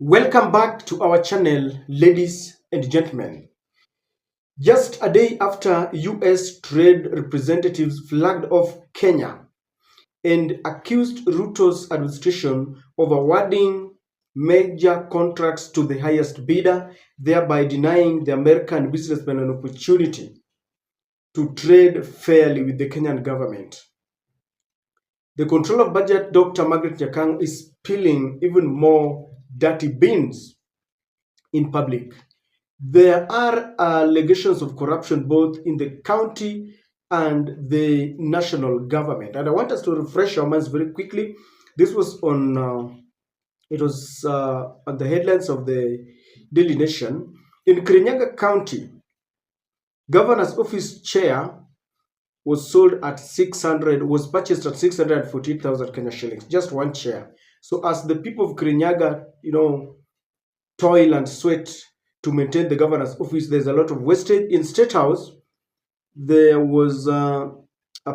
Welcome back to our channel, ladies and gentlemen. Just a day after US trade representatives flagged off Kenya and accused Ruto's administration of awarding major contracts to the highest bidder, thereby denying the American businessmen an opportunity to trade fairly with the Kenyan government. The Controller of Budget, Dr. Margaret Nyakang'o, is spilling even more dirty beans in public. There are allegations of corruption both in the county and the national government. And I want us to refresh our minds very quickly. This was on on the headlines of the Daily Nation. In Kirinyaga County, governor's office chair was purchased at 648,000 Kenya shillings, just one chair. So as the people of Kirinyaga, toil and sweat to maintain the governor's office, there's a lot of wastage. In Statehouse, there was a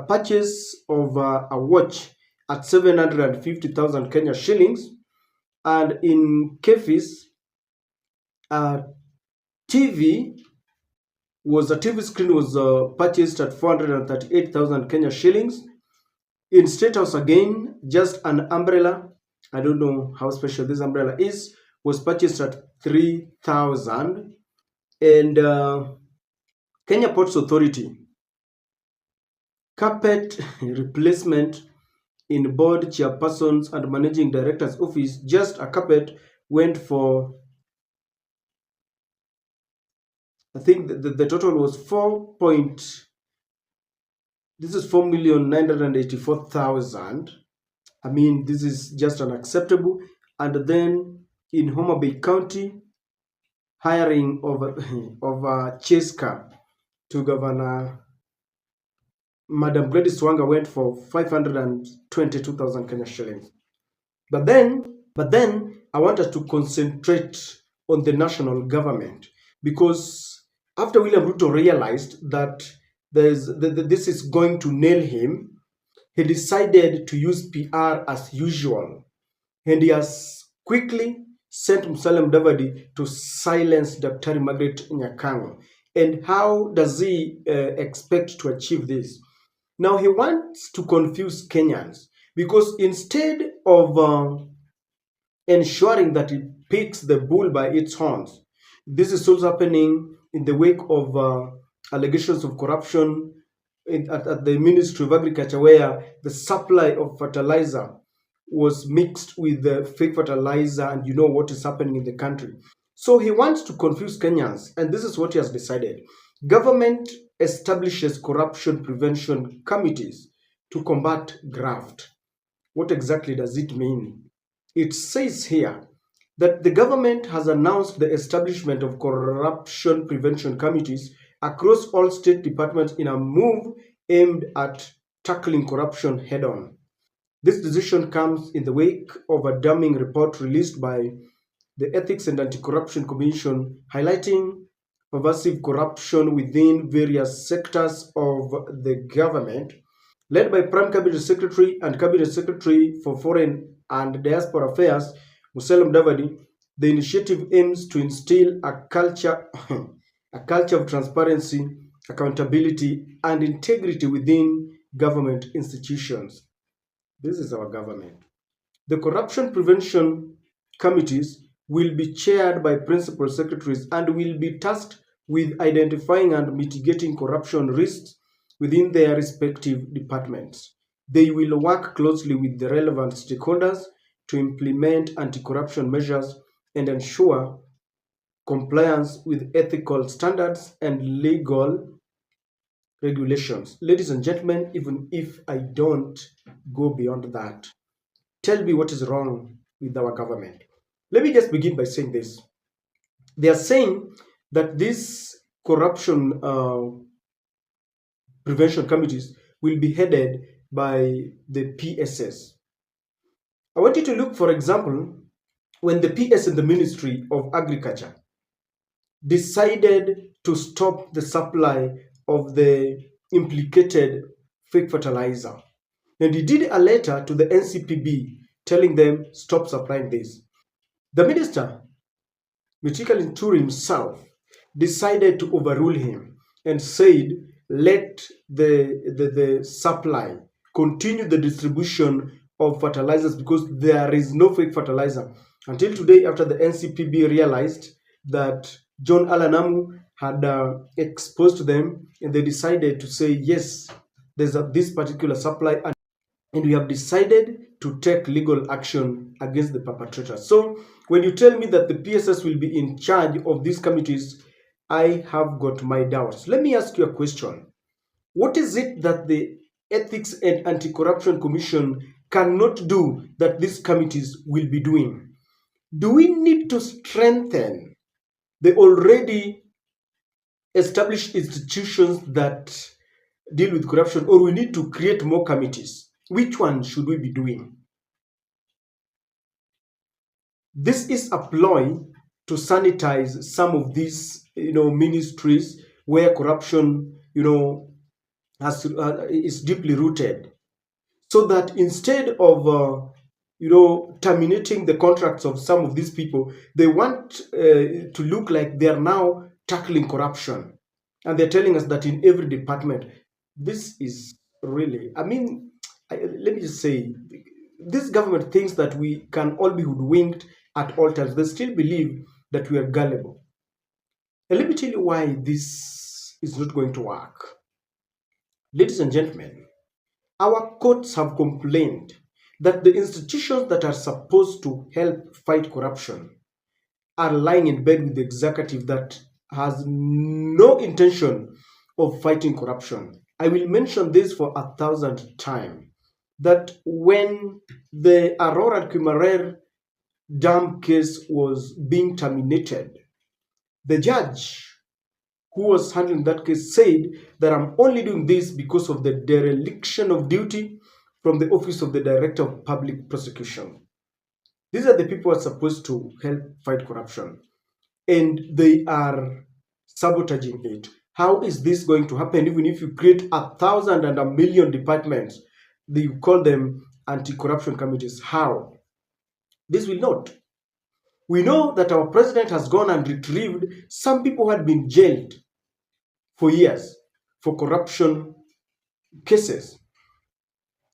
purchase of a watch at 750,000 Kenya shillings. And in Kefis, a TV screen was purchased at 438,000 Kenya shillings. In Statehouse again, just an umbrella, I don't know how special this umbrella is, was purchased at 3,000. And Kenya Ports Authority, carpet replacement in board chairpersons and managing director's office, just a carpet went for, I think the total was 4,984,000. I mean, this is just unacceptable. And then in Homa Bay County, hiring of a chase car to Governor Madam Gladys Wanga went for 522,000 Kenya shillings. But then I want us to concentrate on the national government, because after William Ruto realized that this is going to nail him, he decided to use PR as usual, and he has quickly sent Mudavadi to silence Dr. Margaret Nyakang'o. And how does he expect to achieve this? Now he wants to confuse Kenyans, because instead of ensuring that he picks the bull by its horns, this is also happening in the wake of allegations of corruption at the Ministry of Agriculture, where the supply of fertilizer was mixed with the fake fertilizer, and you know what is happening in the country. So he wants to confuse Kenyans, and this is what he has decided. Government establishes corruption prevention committees to combat graft. What exactly does it mean? It says here that the government has announced the establishment of corruption prevention committees across all state departments in a move aimed at tackling corruption head-on. This decision comes in the wake of a damning report released by the Ethics and Anti-Corruption Commission highlighting pervasive corruption within various sectors of the government. Led by Prime Cabinet Secretary and Cabinet Secretary for Foreign and Diaspora Affairs, Mudavadi, the initiative aims to instill a culture of transparency, accountability, and integrity within government institutions. This is our government. The corruption prevention committees will be chaired by principal secretaries and will be tasked with identifying and mitigating corruption risks within their respective departments. They will work closely with the relevant stakeholders to implement anti-corruption measures and ensure compliance with ethical standards and legal regulations. Ladies and gentlemen, even if I don't go beyond that, tell me what is wrong with our government. Let me just begin by saying this. They are saying that these corruption prevention committees will be headed by the PSS. I want you to look, for example, when the PS in the Ministry of Agriculture decided to stop the supply of the implicated fake fertilizer. And he did a letter to the NCPB telling them, stop supplying this. The minister, Michika Linturi himself, decided to overrule him and said, let the supply continue the distribution of fertilizers because there is no fake fertilizer. Until today, after the NCPB realized that John Alanamu had exposed them, and they decided to say, yes, there's this particular supply, and we have decided to take legal action against the perpetrators. So when you tell me that the PSS will be in charge of these committees, I have got my doubts. Let me ask you a question. What is it that the Ethics and Anti-Corruption Commission cannot do that these committees will be doing? Do we need to strengthen the already established institutions that deal with corruption, or we need to create more committees? Which one should we be doing? This is a ploy to sanitize some of these, ministries where corruption, is deeply rooted, so that instead of, terminating the contracts of some of these people, they want to look like they are now tackling corruption, and they're telling us that in every department. This is really, let me just say, this government thinks that we can all be hoodwinked at all times. They still believe that we are gullible. And let me tell you why this is not going to work. Ladies and gentlemen, our courts have complained that the institutions that are supposed to help fight corruption are lying in bed with the executive that has no intention of fighting corruption. I will mention this for 1,000th time, that when the Aurora and Kimarer dam case was being terminated, the judge who was handling that case said that I'm only doing this because of the dereliction of duty from the Office of the Director of Public Prosecution. These are the people who are supposed to help fight corruption, and they are sabotaging it. How is this going to happen? Even if you create 1,000 and 1,000,000 departments, you call them anti-corruption committees. How? This will not. We know that our president has gone and retrieved some people who had been jailed for years for corruption cases.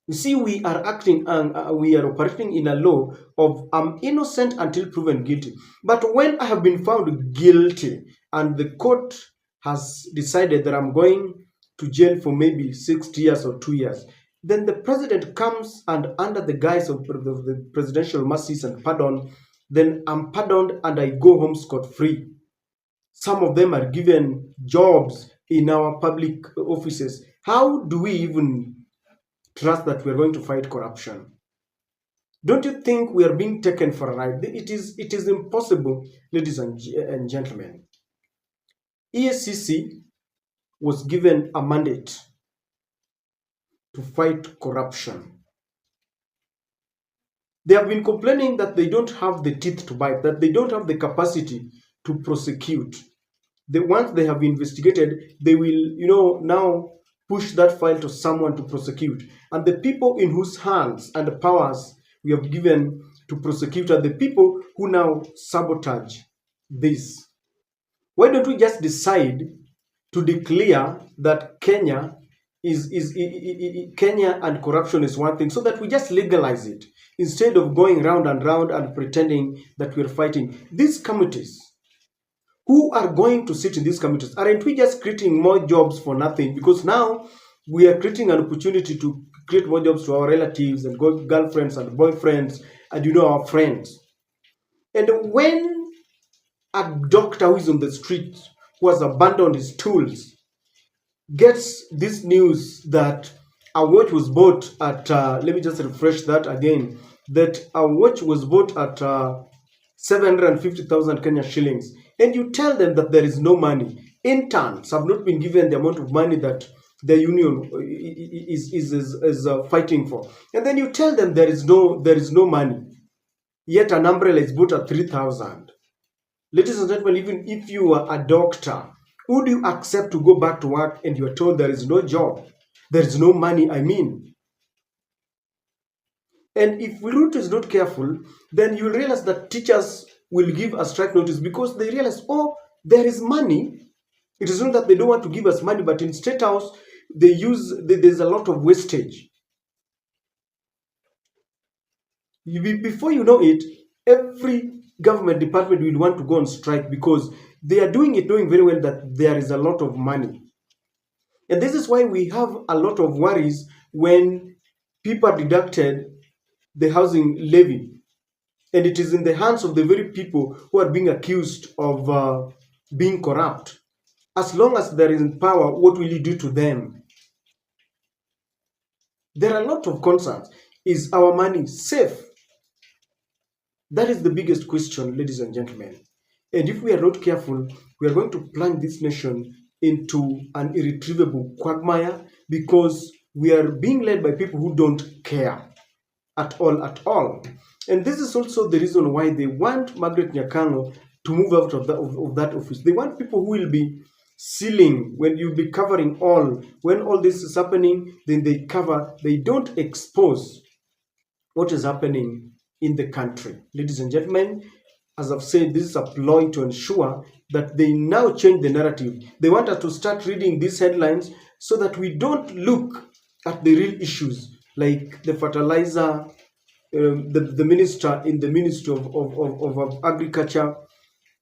You see, we are acting and we are operating in a law of I'm innocent until proven guilty. But when I have been found guilty and the court has decided that I'm going to jail for maybe 60 years or 2 years, then the president comes and under the guise of the presidential mercies and pardon, then I'm pardoned and I go home scot-free. Some of them are given jobs in our public offices. How do we even trust that we're going to fight corruption? Don't you think we are being taken for a ride? It is impossible, ladies and gentlemen. EACC was given a mandate to fight corruption. They have been complaining that they don't have the teeth to bite, that they don't have the capacity to prosecute. Once they have investigated, they will, now push that file to someone to prosecute. And the people in whose hands and the powers we have given to prosecute are the people who now sabotage this. Why don't we just decide to declare that Kenya Kenya and corruption is one thing, so that we just legalize it instead of going round and round and pretending that we're fighting these committees? Who are going to sit in these committees? Aren't we just creating more jobs for nothing? Because now we are creating an opportunity to create more jobs to our relatives and girlfriends and boyfriends and our friends. And when a doctor who is on the street, who has abandoned his tools, gets this news that a watch was bought at, let me just refresh that again, that a watch was bought at 750,000 Kenya shillings, and you tell them that there is no money. Interns have not been given the amount of money that the union is fighting for, and then you tell them there is no money. Yet an umbrella is bought at 3,000. Ladies and gentlemen, even if you are a doctor, would you accept to go back to work and you are told there is no job, there is no money? And if Ruto is not careful, then you will realize that teachers will give a strike notice because they realize, oh, there is money. It is not that they don't want to give us money, but in State House, there's a lot of wastage. Before you know it, every government department will want to go on strike because they are doing it knowing very well that there is a lot of money. And this is why we have a lot of worries when people are deducted the housing levy. And it is in the hands of the very people who are being accused of being corrupt. As long as there is power, what will you do to them? There are a lot of concerns. Is our money safe? That is the biggest question, ladies and gentlemen. And if we are not careful, we are going to plunge this nation into an irretrievable quagmire because we are being led by people who don't care at all, at all. And this is also the reason why they want Margaret Nyakang'o to move out of that office. They want people who will be sealing, when you'll be covering all. When all this is happening, then they cover, they don't expose what is happening in the country. Ladies and gentlemen, as I've said, this is a ploy to ensure that they now change the narrative. They want us to start reading these headlines so that we don't look at the real issues, like the fertilizer, the minister in the Ministry of Agriculture.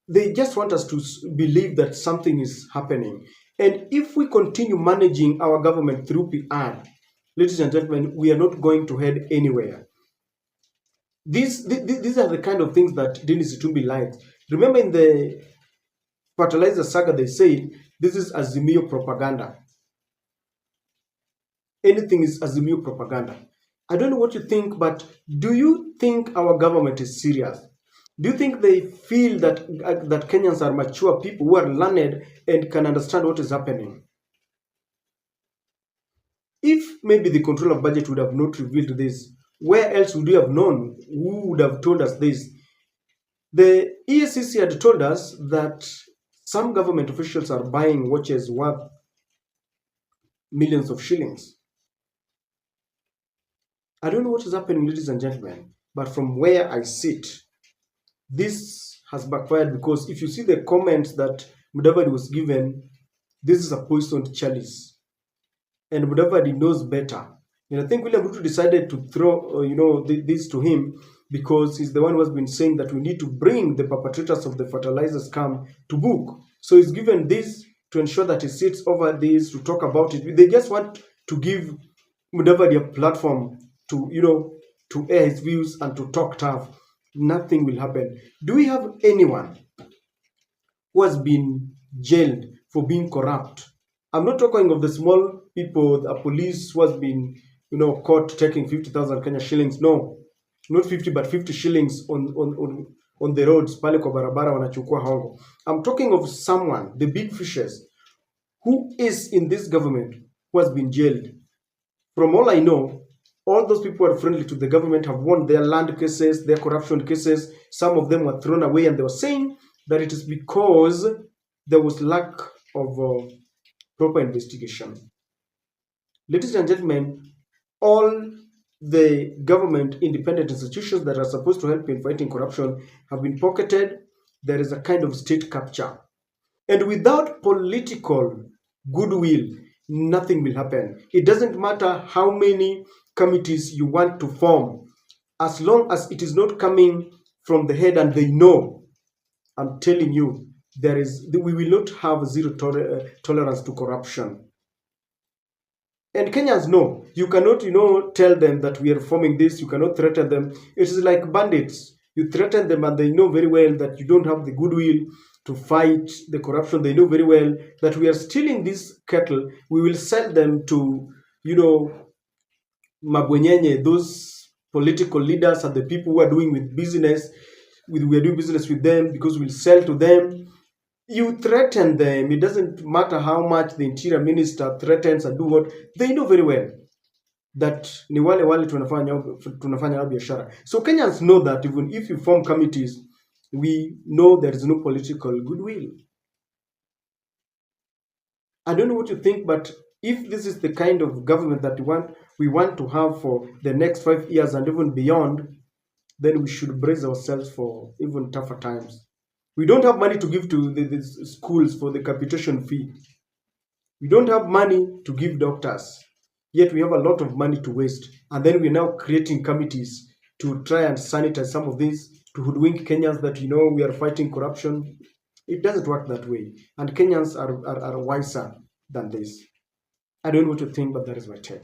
They just want us to believe that something is happening. And if we continue managing our government through PR, ladies and gentlemen, we are not going to head anywhere. These are the kind of things that Dennis Itumbi likes. Remember in the fertilizer saga, they said this is Azimio propaganda. Anything is Azimio propaganda. I don't know what you think, but do you think our government is serious? Do you think they feel that Kenyans are mature people who are learned and can understand what is happening? If maybe the control of budget would have not revealed this, where else would we have known? Who would have told us this? The ESCC had told us that some government officials are buying watches worth millions of shillings. I don't know what is happening, ladies and gentlemen, but from where I sit, this has backfired because if you see the comments that Mudavadi was given, this is a poisoned chalice. And Mudavadi knows better. And I think William Ruto decided to throw, this to him because he's the one who has been saying that we need to bring the perpetrators of the fertilizer scam to book. So he's given this to ensure that he sits over this to talk about it. They just want to give Mudavadi a platform to air his views and to talk tough. Nothing will happen. Do we have anyone who has been jailed for being corrupt? I'm not talking of the small people, the police who has been, caught taking 50,000 Kenya shillings. No, not 50, but 50 shillings on the roads, pale kwa barabara wanachukua hongo. I'm talking of someone, the big fishes, who is in this government who has been jailed. From all I know, all those people who are friendly to the government have won their land cases, their corruption cases. Some of them were thrown away, and they were saying that it is because there was lack of proper investigation. Ladies and gentlemen, all the government independent institutions that are supposed to help in fighting corruption have been pocketed. There is a kind of state capture. And without political goodwill, nothing will happen. It doesn't matter how many committees you want to form, as long as it is not coming from the head and they know. I'm telling you, we will not have zero tolerance to corruption. And Kenyans know, you cannot, tell them that we are forming this. You cannot threaten them. It is like bandits. You threaten them and they know very well that you don't have the goodwill to fight the corruption. They know very well that we are stealing this cattle. We will sell them to, Mabwenyenye, those political leaders and the people who are doing business. We are doing business with them because we'll sell to them. You threaten them. It doesn't matter how much the interior minister threatens and do what. They know very well that ni wale tunafanya biashara. So Kenyans know that even if you form committees, we know there is no political goodwill. I don't know what you think, but if this is the kind of government that we want to have for the next 5 years and even beyond, then we should brace ourselves for even tougher times. We don't have money to give to the schools for the capitation fee. We don't have money to give doctors, yet we have a lot of money to waste. And then we're now creating committees to try and sanitize some of these, to hoodwink Kenyans that, we are fighting corruption. It doesn't work that way. And Kenyans are wiser than this. I don't know what you think, but that is my take.